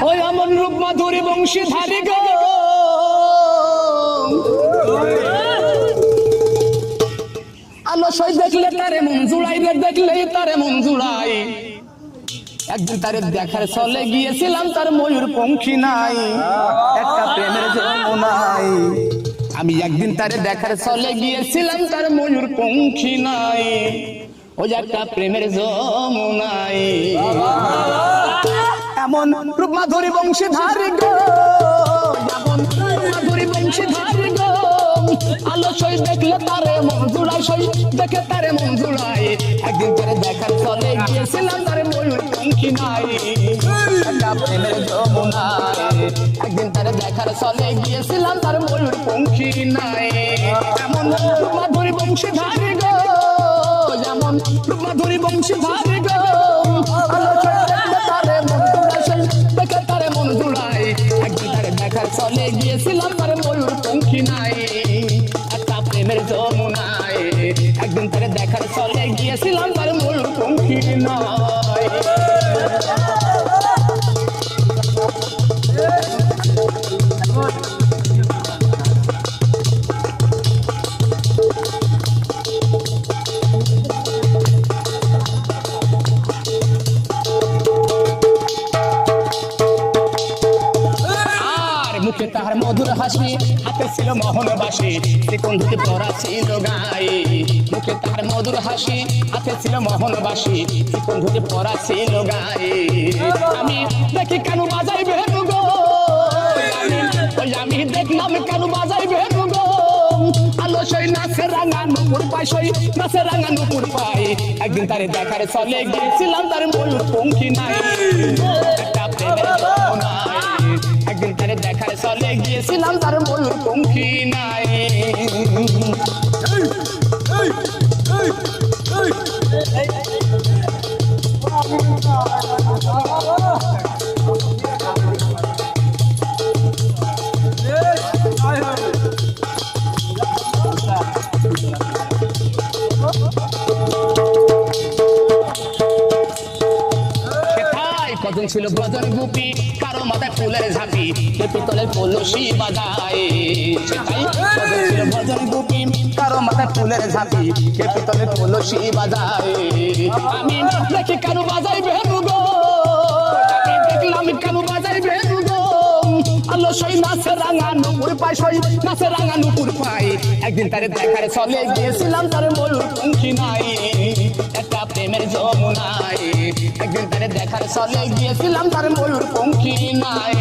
ওই এমন রূপ মাধুরী বংশীধারী গো আলসই দেখলে তারে মন জুড়াই রে, দেখলেই তারে মন জুড়াই। একদিন তারে দেখার চলে গিয়েছিলাম, তার ময়ূর পঙ্খী নাই, একটা প্রেমের যমুনাই। আমি একদিন তারে দেখার চলে গিয়েছিলাম, তার ময়ূর পঙ্খী নাই, ওই একটা প্রেমের যমুনাই। এমন রূপ মাধুরী বংশীধারী গো, এমন রূপ মাধুরী বংশীধারী গো আলসই দেখলে তারে মন জুড়াই, সই দেখে তারে মন জুড়াই। একদিন তারে দেখার চলে গিয়েছিলাম, তারে ময়ূর পঙ্খী নাই, একটা প্রেমের যমুনাই। একদিন তারে দেখার চলে গিয়েছিলাম, তার ময়ূর পঙ্খী নাই। এমন রূপ মাধুরী বংশীধারী গো, যেমন রূপ মাধুরী বংশীধারী গো আলসই দেখলে তারে মন জুড়াই, সই দেখে তারে মন জুড়াই। একদিন তারে দেখার চলে গিয়েছিলাম, তার ময়ূর পঙ্খী নাই, একটা প্রেমের যমুনাই। একদিন তারে দেখার চলে গিয়েছিলাম, তার ময়ূর পঙ্খী নাই। মুখে তাহার মধুর হাসি, হাতে ছিল মোহনবাসী, চিকন ধুতি পরা ছিল গায়ে। মুখে তাহার মধুর হাসি, হাতে ছিল মোহনবাসী, চিকন ধুতি পরা ছিল গায়ে। আমি দেখি কেন বাজাই বেনু গো, আমি দেখলাম কেন বাজাই বেনু গো আলসই নাচে রাঙা নুপুর পাই, সই নাচে রাঙা নুপুর পাই। একদিন তারে দেখার চলে গিয়েছিলাম, তার ময়ূর পঙ্খী নাই, একটা প্রেমের যমুনাই। একদিন তারে দেখার চলে গিয়েছিলাম, তার ময়ূর পঙ্খী নাই। কজন ছিল ব্রজন গোপী, কারো মাথায় ফুলের ঝাঁপি, কে পিতলের কলসি বাজায়। সেটাই কজন ছিল ব্রজন গোপী, কারো মাথায় ফুলের ঝাঁপি, কে পিতলের কলসি বাজায়। আমি দেখি কেন বাজাই বেনু গো, আমি দেখলাম কেন বাজাই বেনু গো আলসই নাচে রাঙা নুপুর পাই, সই নাচে রাঙা নুপুর পাই। একদিন তারে দেখার চলে গিয়েছিলাম, তার ময়ূর পঙ্খী নাই, একটা প্রেমের যমুনাই। একদিন তারে দেখার চলে গিয়েছিলাম, তার ময়ূর পঙ্খী নাই।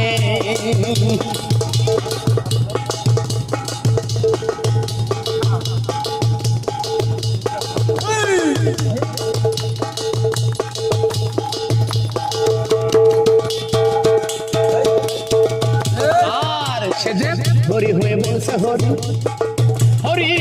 আর সে যে হরি হয়ে বলছে হরি হরি,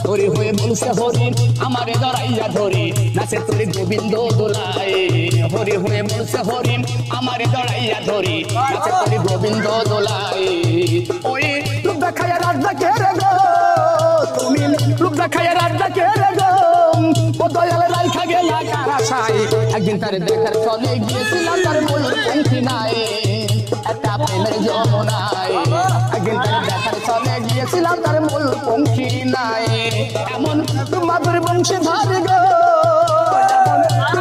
হরি হয়ে বলছে হরি আমারে ধরাইয়া ধরি, নাচে তোরে গোবিন্দ দোলায়। হরি হয়ে বলছে হরি আমারে ধরাইয়া ধরি, নাচে তোরে গোবিন্দ দোলায়। ওই রূপ দেখাইয়া রাত ডাকে রে গো, তুমি রূপ দেখাইয়া রাত ডাকে রে গো, ও দয়াল রাইখা গেলা কারা সাই। একদিন তারে দেখার চলে গিয়েছিলাম, তার ময়ূর পঙ্খী নাই, একটা প্রেমের যমুনাই। একদিন তারে দেখার চলে গিয়েছিলাম, তার ময়ূর পঙ্খী নাই। এমন মাধুরী বংশীধারী গো,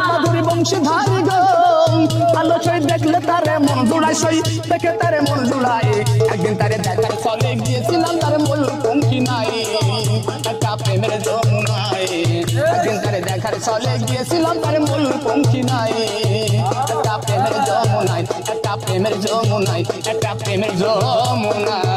মাধুরী বংশীধারী গো আলসই দেখলে তারে মন জুড়াই, সই দেখে তারে মন জুড়াই। একদিন তারে দেখার চলে গিয়েছিলাম, তার ময়ূর পঙ্খী নাই, একটা প্রেমের যমুনাই। একদিন তারে দেখার চলে গিয়েছিলাম, তার ময়ূর পঙ্খী নাই, একটা প্রেমের যমুনাই, একটা প্রেমের যমুনাই, একটা প্রেমের যমুনাই।